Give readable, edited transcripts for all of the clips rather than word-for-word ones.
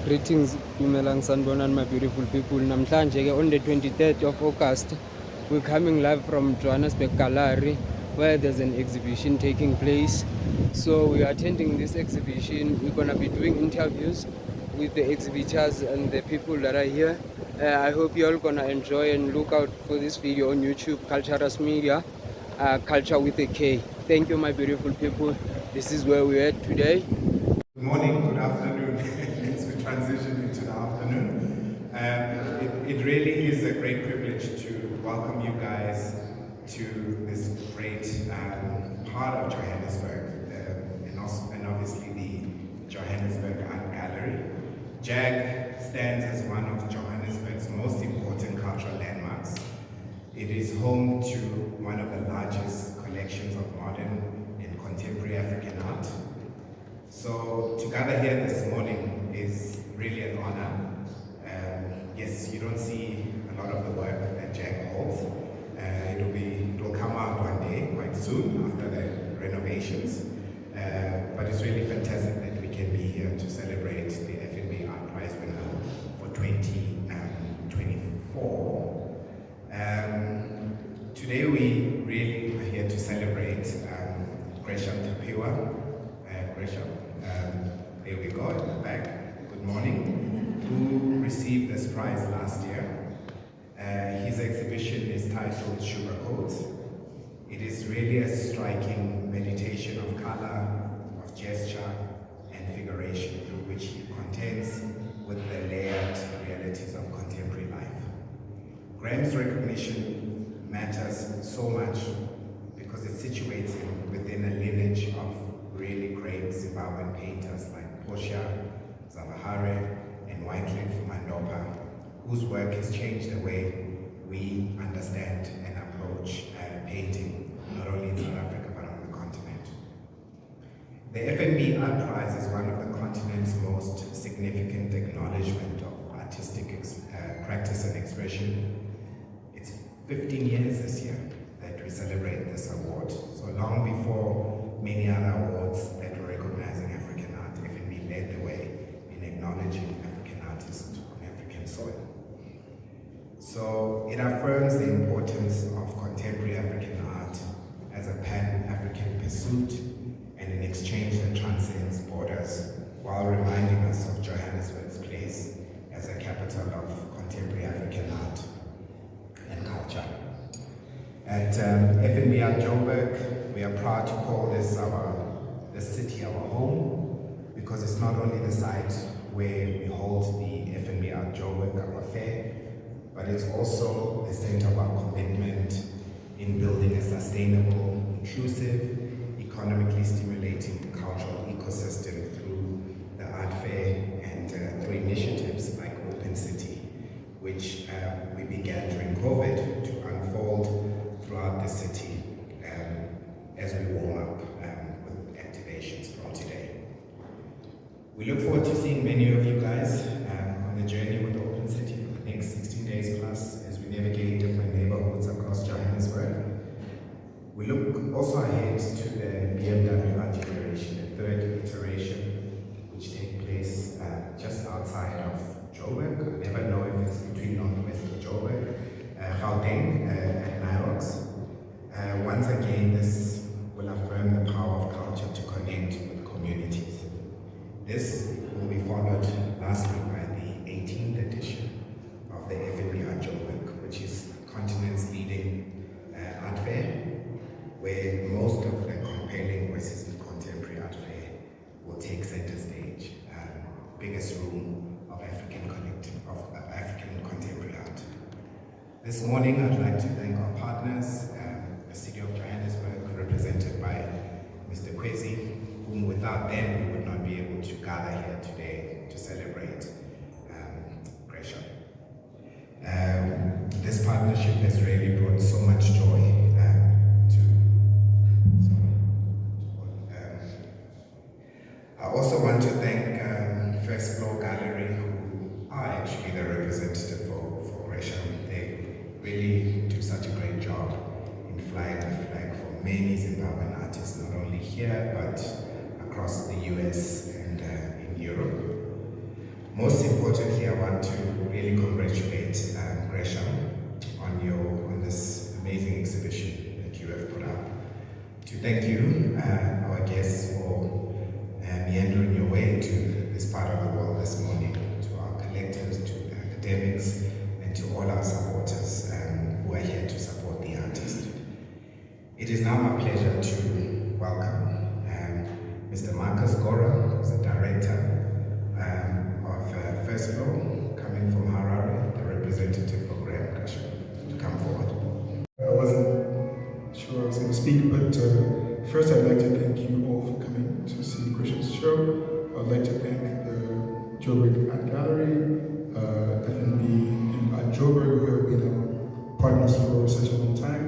Greetings, Dumelang Sanbonan, my beautiful people. Namhlanje on the 23rd of August, we're coming live from Johannesburg Gallery, where there's an exhibition taking place. So we are attending this exhibition. We're gonna be doing interviews with the exhibitors and the people that are here. I hope you're all gonna enjoy and look out for this video on YouTube, Culture's Media, Culture with a K. Thank you, my beautiful people. This is where we're at today. Good morning, good afternoon, as we transition into the afternoon. It really is a great privilege to welcome you guys to this great part of Johannesburg, and obviously the Johannesburg Art Gallery. JAG stands as one of Johannesburg's most important cultural landmarks. It is home to one of the largest collections of modern and contemporary African art. So to gather here this morning is really an honor. Yes, you don't see a lot of the work that JAG holds. It will come out one day, quite soon, after the renovations. But it's really fantastic that we can be here to celebrate the FNB Art Prize winner for 2024. Today we really are here to celebrate Gresham Tapiwa. Gresham, there we go, in the back, good morning, who received this prize last year. His exhibition is titled Sugarcoat. It is really a striking meditation of color, of gesture, and figuration through which he contends with the layered realities of contemporary life. Graham's recognition matters so much because it situates him within a lineage of really great Zimbabwean painters like Portia, Zavahare, and Wycliffe Mandopa, whose work has changed the way we understand and approach painting, not only in South Africa but on the continent. The FNB Art Prize is one of the continent's most significant acknowledgement of artistic practice and expression. It's 15 years this year that we celebrate this award, so long before many other awards that were recognizing African art. FNB led the way in acknowledging African artists on African soil. So it affirms the importance of contemporary African art as a pan-African pursuit and an exchange that transcends borders, while reminding us of Johannesburg's place as a capital of contemporary African art and culture. At FNB Art Joburg, we are proud to call this the city our home, because it's not only the site where we hold the FNB Art Joburg, our fair, but it's also the center of our commitment in building a sustainable, inclusive, economically stimulating cultural ecosystem through the art fair and through initiatives like Open City, which we began during COVID to unfold throughout the city as we warm up with activations from today. We look forward to seeing many of you guys on the journey with Open City for the next 16 days plus as we navigate different neighborhoods across Johannesburg. We look also ahead to the BMW Art Generation, the third iteration, which takes place just outside of Joburg. I never know if it's between Northwest of Joburg, Gauteng at Nyaude'S. Once again, this will affirm the power of culture to connect with communities. This will be followed lastly by the 18th edition of the FNB Art Joburg, which is the continent's leading art fair, where most of the compelling voices in contemporary art fair will take center stage, biggest room of African contemporary art. This morning, I'd like to thank our partners, the City of Johannesburg, represented by Mr. Kwesi, whom without them we would not be able to gather here today to celebrate Gresham. This partnership has really brought so much joy I also want to thank First Floor Gallery, who are actually the representative for Gresham. They really do such a great job in flying the flag for many Zimbabwean artists, not only here, but across the US and in Europe. Most importantly, I want to really congratulate Gresham on this amazing exhibition that you have put up. To thank you, our guests, for meandering your way to this part of the world this morning, to our collectors, to the academics, and to all our supporters who are here to support the artist. It is now my pleasure to welcome Mr. Marcus Gora, who's the director of First Floor, coming from Harare, the representative for Gresham, to come forward. I wasn't sure I was going to speak, but first I'd like to thank you all for coming to see Gresham's show. I'd like to thank the Joburg Art Gallery, FNB in Joburg, who have been our partners for such a long time.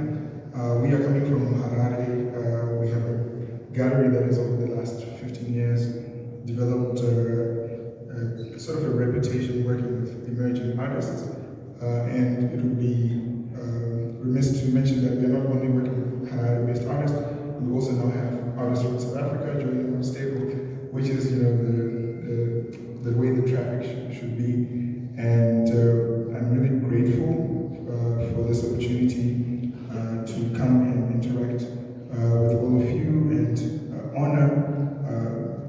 We are coming from Harare. We have a gallery that has over the last 15 years developed sort of a reputation working with emerging artists, and it would be remiss to mention that we are not only working with Harare-based artists, we also now have artists from South Africa joining our stable, which is, the way the traffic should be. And I'm really grateful for this opportunity to come and interact with all of you and honor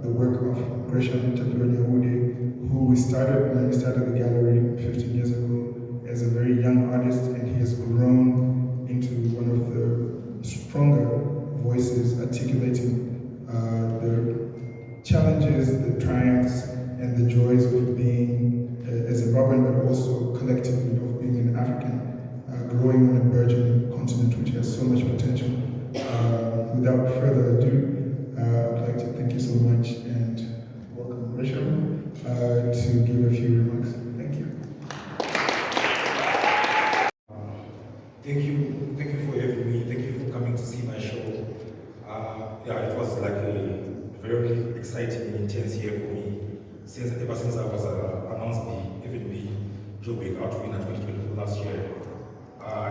the work of Gresham Tapiwa, who we started when we started the gallery 15 years ago as a very young artist, and he has grown into one of the stronger voices articulating the challenges, the triumphs, and the joys of being a Zimbabwean, but also collectively of being an African, growing on a burgeoning continent which has so much potential. Without further ado, I'd like to thank you so much and welcome Gresham to give a few remarks. Thank you. Thank you for having me. Thank you for coming to see my show. It was like a very exciting and intense year for me. Ever since I was announced the FNB Joburg Art Winner 2024 last year.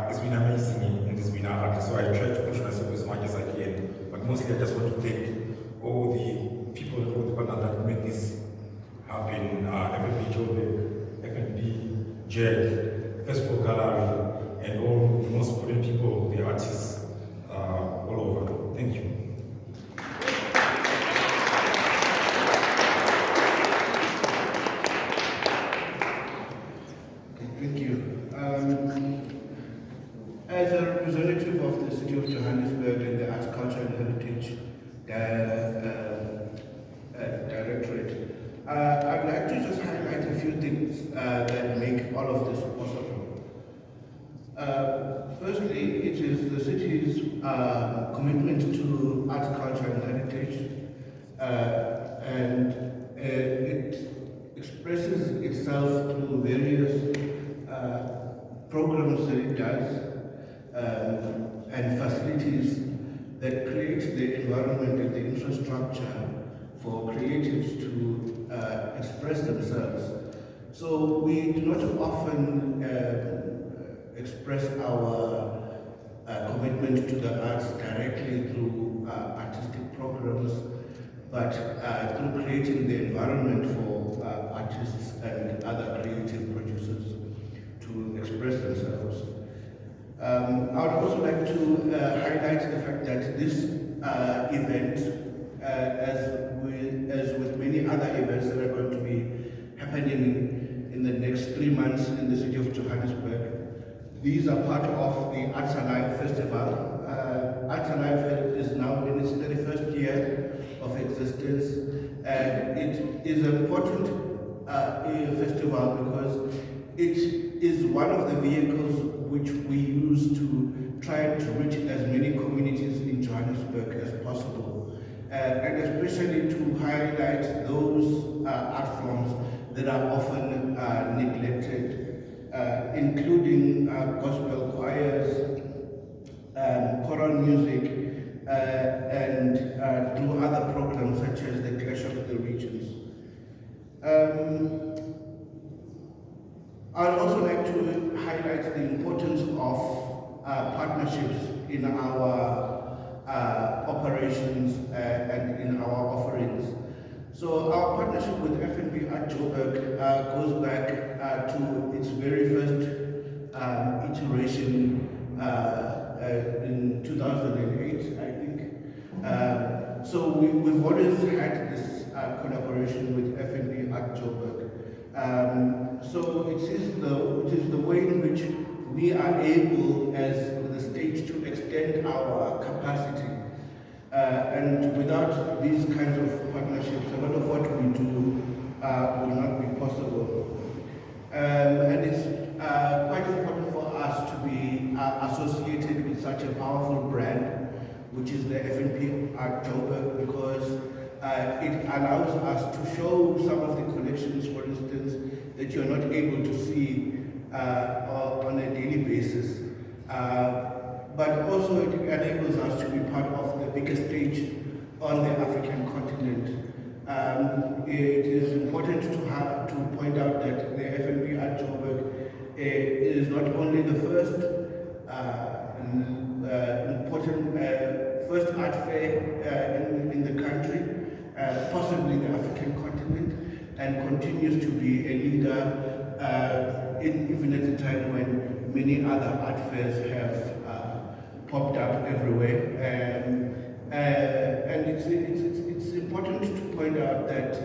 It's been amazing and it's been hard. So I try to push myself as much as I can. But mostly I just want to thank all the people and all the partners that made this happen. FNB Joburg, FNB JED, First Floor Gallery, and all the most important people, the artists all over. Thank you. Thank you. As a representative of the City of Johannesburg and the Arts, Culture and Heritage Directorate, I'd like to just highlight a few things that make all of this possible. Firstly, it is the city's commitment to arts, culture and heritage, and it expresses itself through various programs that it does and facilities that create the environment and the infrastructure for creatives to express themselves. So we do not often express our commitment to the arts directly through artistic programs, but through creating the environment for artists and other creative producers to express themselves. I would also like to highlight the fact that this event, as with many other events that are going to be happening in the next 3 months in the city of Johannesburg, these are part of the Arts Alive Festival. Arts Alive is now in its 31st year of existence, and it is an important festival because it is one of the vehicles which we use to try to reach as many communities in Johannesburg as possible, and especially to highlight those art forms that are often neglected, including gospel choirs, choral music, and through other programs such as the Clash of the Regions. I'd also like to highlight the importance of partnerships in our operations and in our offerings. So our partnership with FNB at Joburg goes back to its very first iteration in 2008, I think. So we've always had this collaboration with FNB at Joburg. So it is the way in which we are able, as the state, to extend our capacity. And without these kinds of partnerships, a lot of what we do will not be possible. And it's quite important for us to be associated with such a powerful brand, which is the FNP at Joburg, because it allows us to show some of the collections, for instance, that you're not able to see on a daily basis. But also it enables us to be part of the biggest stage on the African continent. It is important to point out that the FNB at Joburg is not only the first important first art fair in the country, possibly the African continent, and continues to be a leader even at the time when many other art fairs have popped up everywhere. And it's important to point out that,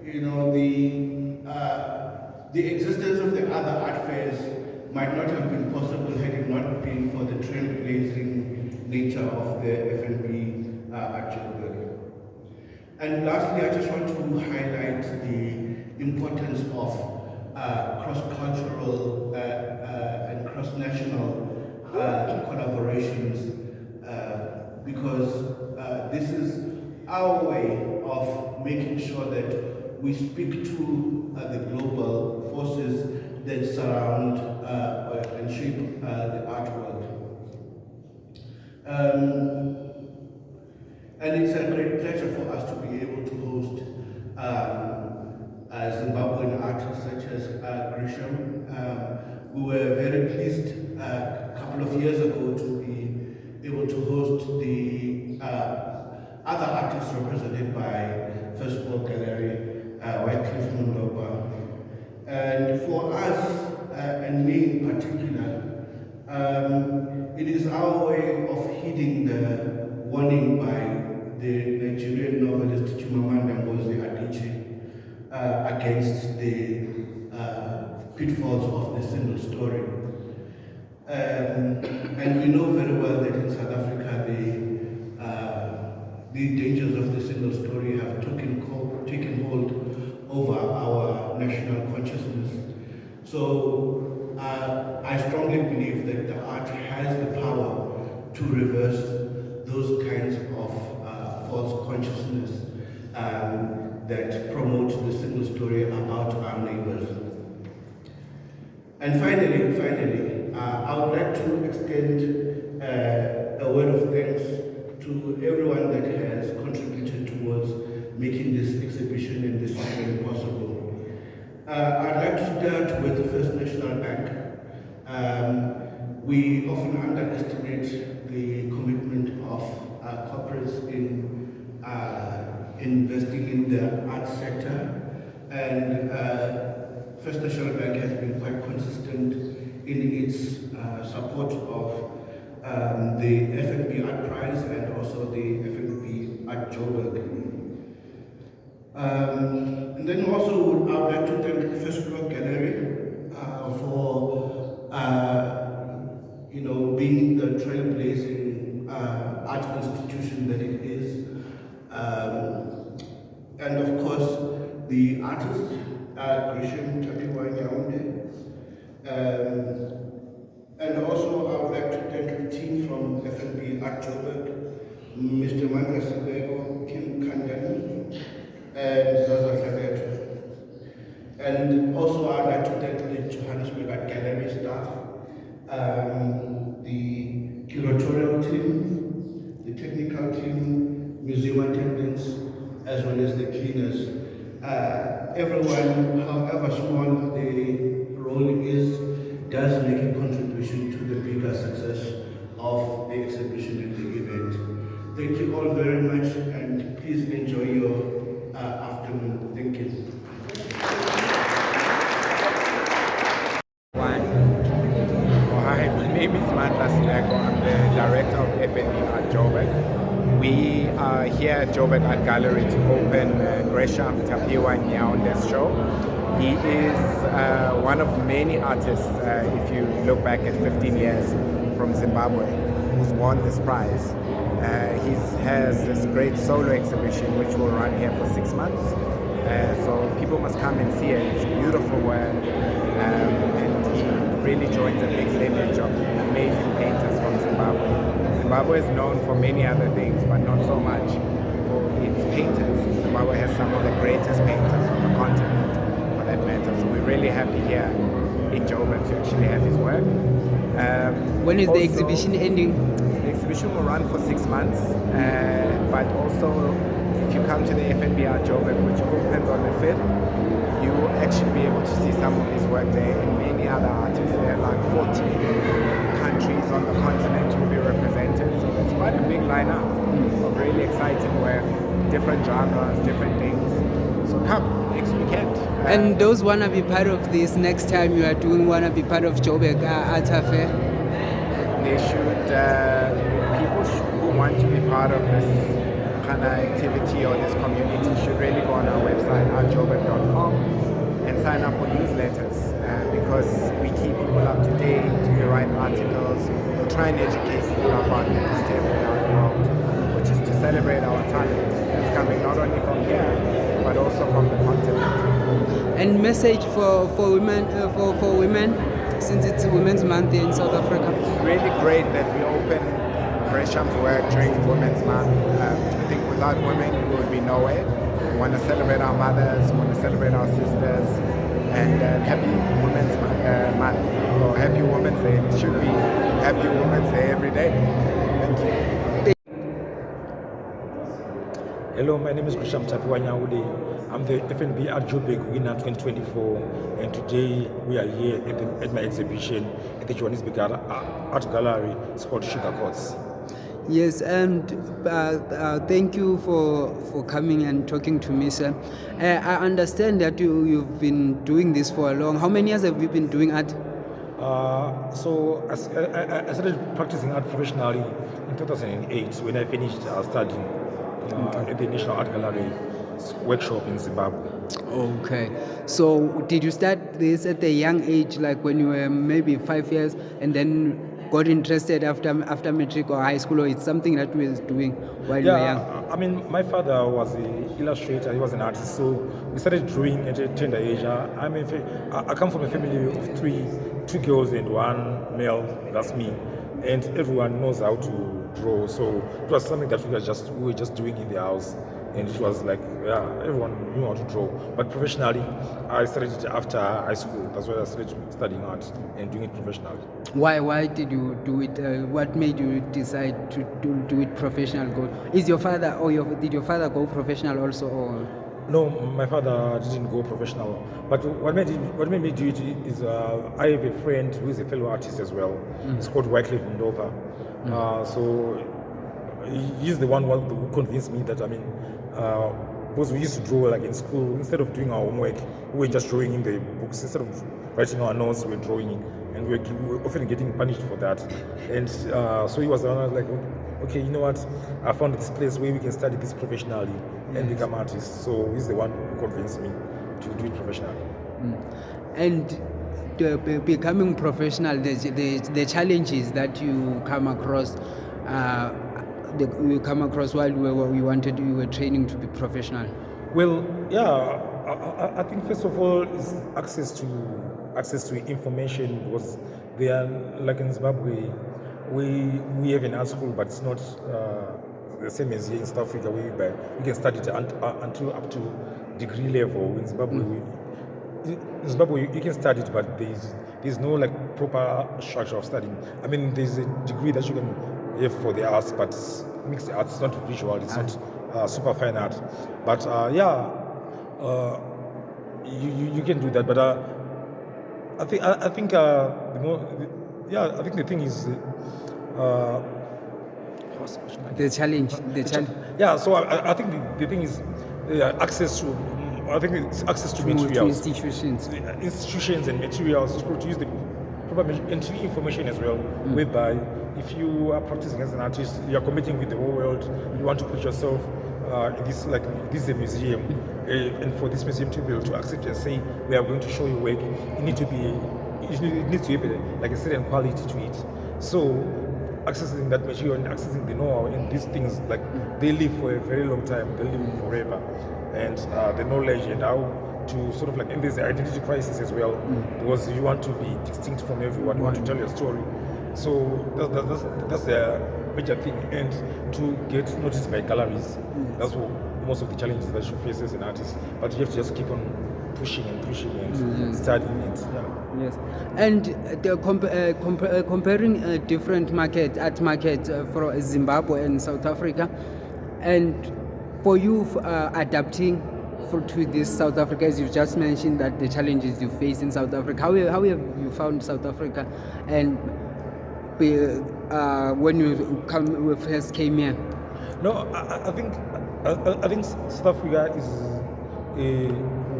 you know, the existence of the other art fairs might not have been possible had it not been for the trailblazing nature of the FNB at Joburg. And lastly, I just want to highlight the importance of cross-cultural and cross-national collaborations, because this is our way of making sure that we speak to the global forces that surround and shape the art world. And it's a great pleasure for us to be able to host Zimbabwean artists such as Gresham. We were very pleased a couple of years ago to be able to host the other artists represented by First World Gallery, Wycliffe Mondoba. And for us, and me in particular, it is our way of heeding the warning by the Nigerian novelist Chimamanda Ngozi Adichie against the pitfalls of the single story. And we know very well that in South Africa, the dangers of the single story have taken hold over our national consciousness. So I strongly believe that the art has the power to reverse those kinds of false consciousness that promote the single story about our neighbors. And finally, I would like to extend a word of thanks to everyone that has contributed towards making this exhibition and this event possible. I'd like to start with the First National Bank. We often underestimate the commitment of corporates in investing in the arts sector, and First National Bank has been quite consistent in its support of the FNB Art Prize and also the FNB Art Joburg. And then also I would like to thank the First World Gallery for being the trailblazing art institution that it is. And of course, the artists, Gresham, Tapiwa, Nyaude'S. And also I would like to thank the team from FNB at Joburg, Mr. Manga Sibego, Kim Kandani, and Zaza Klavetu. And also I'd like to thank the Johannesburg Art Gallery staff, the curatorial team, the technical team, museum attendants, as well as the cleaners. Everyone, however small the role is, does make a contribution to the bigger success of the exhibition and the event. Thank you all very much, and please enjoy your afternoon. Thank you. We are here at Joburg Art Gallery to open Gresham, Tapiwa, and Nyaude'S show. He is one of many artists, if you look back at 15 years from Zimbabwe, who's won this prize. He has this great solo exhibition which will run here for 6 months. So people must come and see it. It's beautiful work, and he really joins a big lineage of amazing painters from Zimbabwe. Zimbabwe is known for many other things, but not so much for its painters. Zimbabwe has some of the greatest painters on the continent, for that matter. So we're really happy here in Joburg to actually have his work. When is also, the exhibition ending? The exhibition will run for 6 months, but also if you come to the FNB Art Joburg, which opens on the 5th, you will actually be able to see some of his work there, and many other artists. There are like 40 countries on the continent will be represented, so it's quite a big lineup of really exciting work, different genres, different things. So come next weekend. And those wanna be part of this next time you are doing, wanna be part of Joburg Art Affair? They should, people who want to be part of this kind of activity or this community should really go on our website, artjoburg.com, and sign up for newsletters, because we keep people up to date, we write articles, we try and educate people about the contemporary art world, which is to celebrate our talent that's coming not only from here, but also from the continent. And message for women, for women, since it's Women's Month in South Africa. It's really great that we open Gresham's work during Women's Month. I think without women we would be nowhere. We want to celebrate our mothers, we want to celebrate our sisters, and happy Women's Month, or happy Women's Day. It should be happy Women's Day every day. Thank you. Hello, my name is Gresham Tapiwa Nyaude. I'm the FNB Art Joburg winner 2024, and today we are here at my exhibition at the Johannesburg Art Gallery. It's called Sugar Coats. Yes, and thank you for coming and talking to me, sir. I understand that you've been doing this for a long. How many years have you been doing art? So I started practicing art professionally in 2008 when I finished studying at the National Art Gallery workshop in Zimbabwe. Okay, so did you start this at a young age, like when you were maybe 5 years, and then got interested after matric or high school, or it's something that you were doing while you were young? I mean, my father was an illustrator, he was an artist, so we started drawing at a tender age. I come from a family of two girls and one male, that's me, and everyone knows how to draw, so it was something that we were just doing in the house. And it was like, everyone knew how to draw. But professionally, I started it after high school. That's why I started studying art and doing it professionally. Why did you do it? What made you decide to do it professional? Is your father, or did your father go professional also? Or? No, my father didn't go professional. But what made me do it is I have a friend who is a fellow artist as well. It's called Wycliffe Ndopa. So he's the one who convinced me that, because we used to draw like in school, instead of doing our homework, we were just drawing in the books. Instead of writing our notes, we were drawing, and we were often getting punished for that. And so he was the one like, okay, you know what? I found this place where we can study this professionally and become artists. So he's the one who convinced me to do it professionally. And becoming professional, the challenges that you come across. You come across while you were training to be professional? Well, I think first of all is access to information, because they are like in Zimbabwe, we have an art school, but it's not the same as here in South Africa, where we can study it until up to degree level. In Zimbabwe, you can study it, but there's no like proper structure of studying. There's a degree that you can have for the arts, but mixed arts, it's not visual, it's not super fine art. But you can do that. But I think the thing is the challenge. Yeah, so I think the thing is access to. I think it's access to materials. To institutions and materials to use the proper entry information as well, whereby if you are practicing as an artist, you are committing with the whole world, you want to put yourself in this, like, this is a museum, and for this museum to be able to accept and say, we are going to show you work, it needs to have like a certain quality to it. So accessing that material and accessing the know-how and these things, like, they live for a very long time, they live forever. And the knowledge and how to sort of like, and there's the identity crisis as well, because you want to be distinct from everyone, you want to tell your story. So that's the major thing, and to get noticed by galleries, that's what most of the challenges that you face as an artist. But you have to just keep on pushing and studying it. Yeah. Yes, and comparing different art markets for Zimbabwe and South Africa, and for you adapting to this South Africa, as you just mentioned that the challenges you face in South Africa, how have you found South Africa, and when you first came here? No, I think South Africa is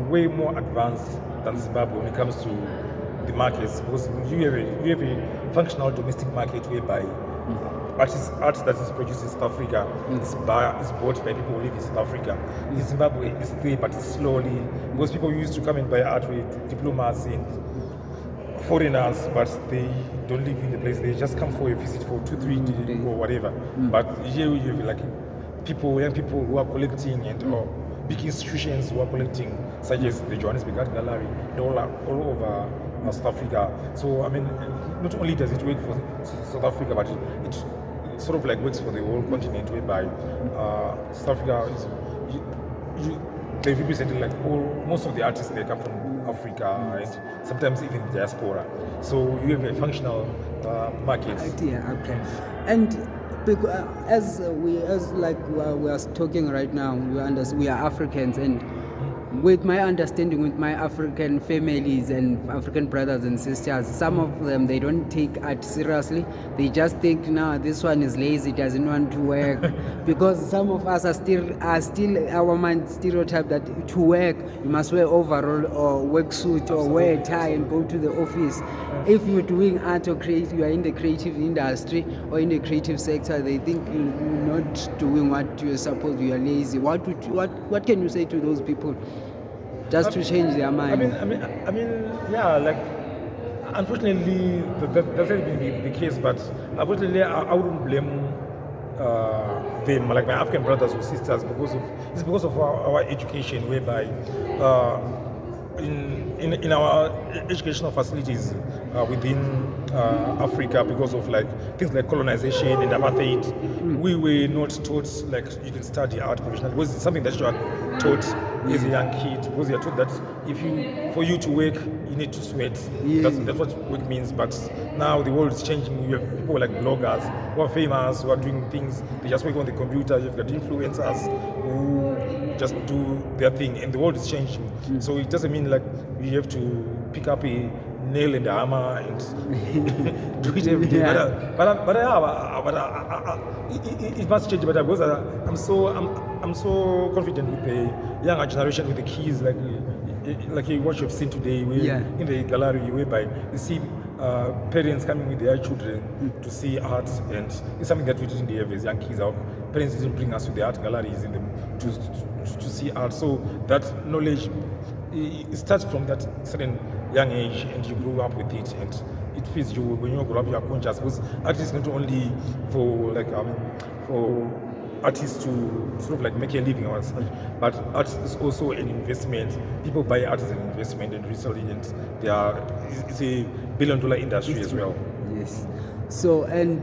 way more advanced than Zimbabwe when it comes to the markets, because you have a functional domestic market whereby art that is produced in South Africa is bought by people who live in South Africa. In Zimbabwe, it's there, but it's slowly, because people used to come and buy art with diplomats and foreigners, but they don't live in the place. They just come for a visit for 2-3 days or whatever. But here you have like young people who are collecting, and or big institutions who are collecting, such as the Johannesburg Art Gallery, all over South Africa. So I mean, not only does it work for South Africa, but it sort of like works for the whole continent, whereby South Africa is they represent like most of the artists. They come from Africa and sometimes even diaspora. So you have a functional market. Yeah, okay. And as we are talking right now, we are Africans, and with my understanding, with my African families and African brothers and sisters, some of them, they don't take art seriously. They just think, no, this one is lazy, doesn't want to work. Because some of us are still our mind stereotype that to work you must wear overall or work suit or wear a tie and go to the office. If you're doing art or you are in the creative industry or in the creative sector, they think you're not doing what you're supposed to. You are lazy. What can you say to those people, just to change their mind? I mean, yeah, like, unfortunately, that hasn't been the case. But unfortunately, I wouldn't blame them, like my African brothers or sisters, because of our education, whereby in our educational facilities within Africa, because of like things like colonization and apartheid, we were not taught like you can study art professionally. It was something that you are taught as a young kid, because you are taught that for you to work, you need to sweat. That's what work means. But now the world is changing. You have people like bloggers who are famous, who are doing things. They just work on the computer. You've got influencers who just do their thing, and the world is changing. So it doesn't mean like you have to pick up a nail and a hammer and do it every day. But it must change. But because I'm so confident with the younger generation, with the kids, like what you've seen today, in the gallery, whereby you see parents coming with their children to see art, and it's something that we didn't have as young kids. Our parents didn't bring us to the art galleries to see art. So that knowledge, it starts from that certain young age, and you grow up with it, and it feeds you. When you grow up, you are conscious, because art is not only for artists to sort of like make a living on such, but art is also an investment. People buy art as an investment and resell it, and it's a billion-dollar industry as well. Yes. So, and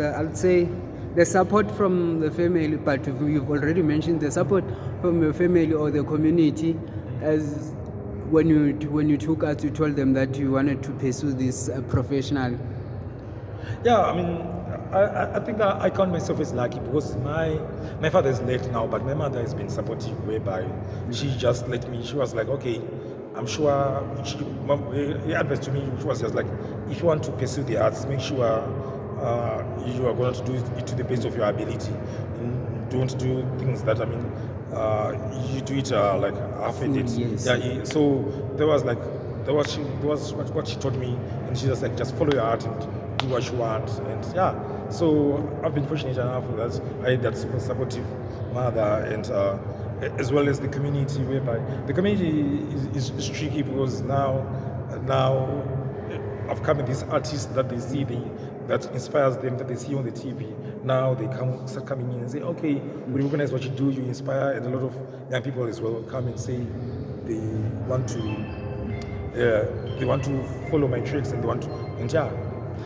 I'll say the support from the family, but you've already mentioned the support from your family or the community, as when you took us, you told them that you wanted to pursue this professional. Yeah, I mean, I think I count myself as lucky, because my father is late now, but my mother has been supportive, whereby she just let me. She was like, okay, I'm sure. Her advice to me, she was just like, if you want to pursue the arts, make sure you are going to do it to the best of your ability. Don't do things that, I mean, you do it like half-hearted. Yes. Yeah. So there was like that was what she taught me, and she just like just follow your heart and do what you want, and yeah. So I've been fortunate enough that I had that super supportive mother, and as well as the community, whereby the community is tricky because now I've come with these artists that they see that inspires them, that they see on the TV. Now they start coming in and say, okay, we recognize what you do, you inspire, and a lot of young people as well come and say they want to follow my tricks, and they want to, and yeah,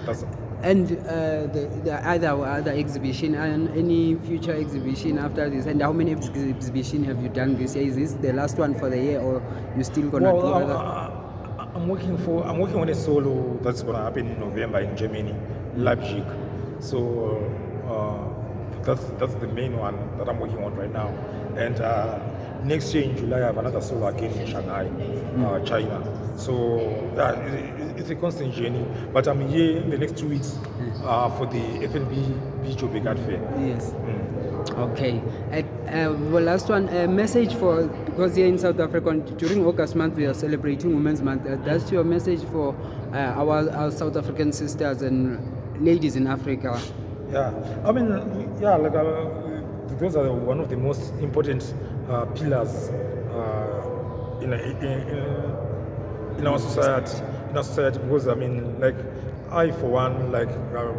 that's. And the other exhibition, and any future exhibition after this, and how many exhibition have you done this year? Is this the last one for the year, or you still gonna do other? I'm working on a solo that's gonna happen in November in Germany, Leipzig. So that's the main one that I'm working on right now. And next year in July I have another solo again in Shanghai, China. So it's a constant journey. But I'm here in the next 2 weeks for the FNB Joburg Art Fair. Yes. Okay. The last one, a message for, because here in South Africa during August month we are celebrating Women's Month. That's your message for our South African sisters and ladies in Africa. Yeah, I mean, yeah, like those are one of the most important pillars in our society. Because I mean, like I, for one, like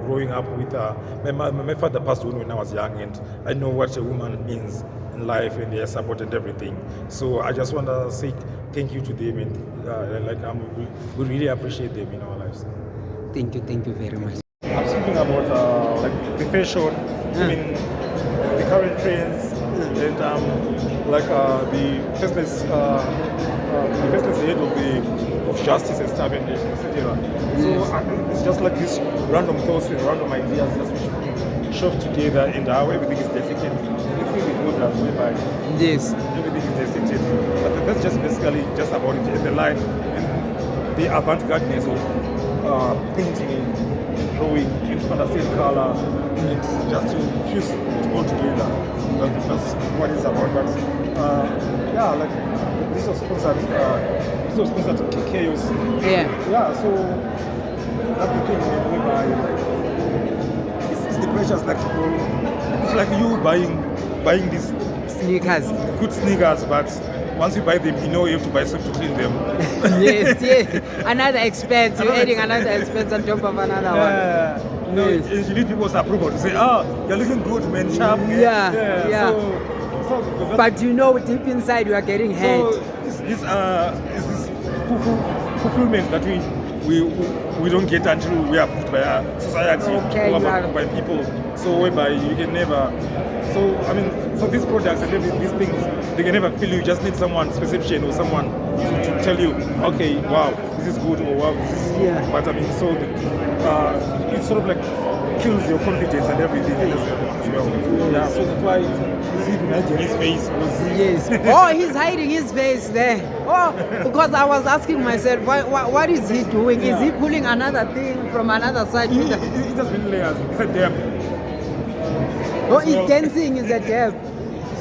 growing up with my father passed away when I was young, and I know what a woman means in life and their support and everything. So I just want to say thank you to them, and we really appreciate them in our lives. Thank you very much. I'm speaking about like the fashion, I mean the current trends, and the faceless head of justice and stuff, and etc. So it's just like this random thoughts and random ideas just shoved together, and how everything is dissected. It's really good that whereby yes, everything is dissected. But that's just basically just about it. And the line and the avant-gardeness of painting, drawing, and to understand color, and just to fuse it all together. That's what it's about. But yeah, like this was sponsored Chaos. Yeah. Yeah, so that's the thing whereby it's the pressures like it's like you buying these sneakers, good sneakers, but once you buy them, you know you have to buy soap to clean them. yes. Another expense. You're adding another expense on top of another one. No, you need people's approval to say, you're looking good, man, sharp. Yeah. So but you know, deep inside, you are getting hate. So it's this fulfillment that we don't get until we are put by our society, or by people. So whereby you can never. So I mean, so these products and these things, they can never feel you. Just need someone's perception or someone to tell you, okay, wow, this is good, or wow, this is. Yeah. But I mean, so it sort of like kills your confidence and everything as well. Yeah. So that's why you see hiding his face. Yes. Oh, he's hiding his face there. Oh, because I was asking myself, what is he doing? Yeah. Is he pulling another thing from another side? He just been layers. It's a dab. Oh, he's dancing is a dab.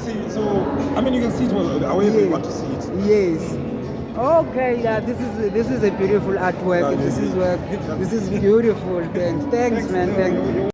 See, so I mean, you can see it however you want to see it. Yes. Okay, yeah, this is a beautiful artwork. This is beautiful. Thanks, man. Thank you.